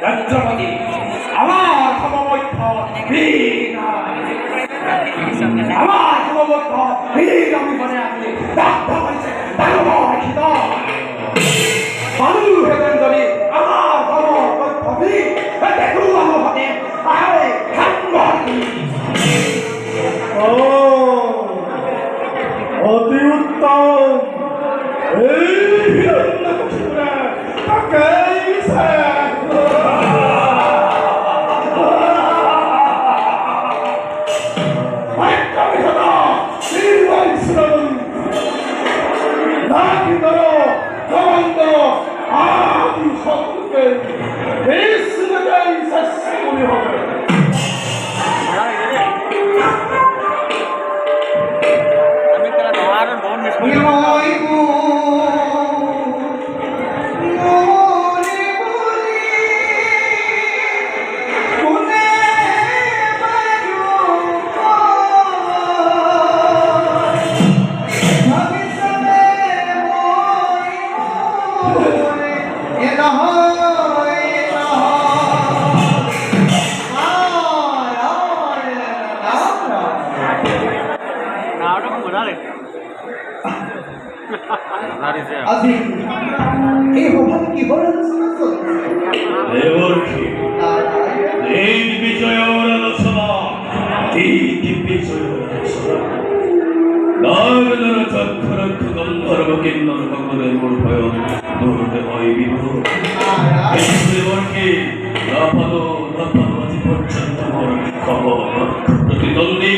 রাজ্যপতি আমার সমবদ্ধ বীর আমার সমবদ্ধ বীর আমি মনে আছি রক্ত হয়েছে খিদ মানুষ হেবেন যদি আমার সমবদ্ধ বীর দেখুন আমার হাতে আরে অতি উত্তম এই হিরণ্যকশিপুরে তাকেই প্রতিদ্বন্দ্বী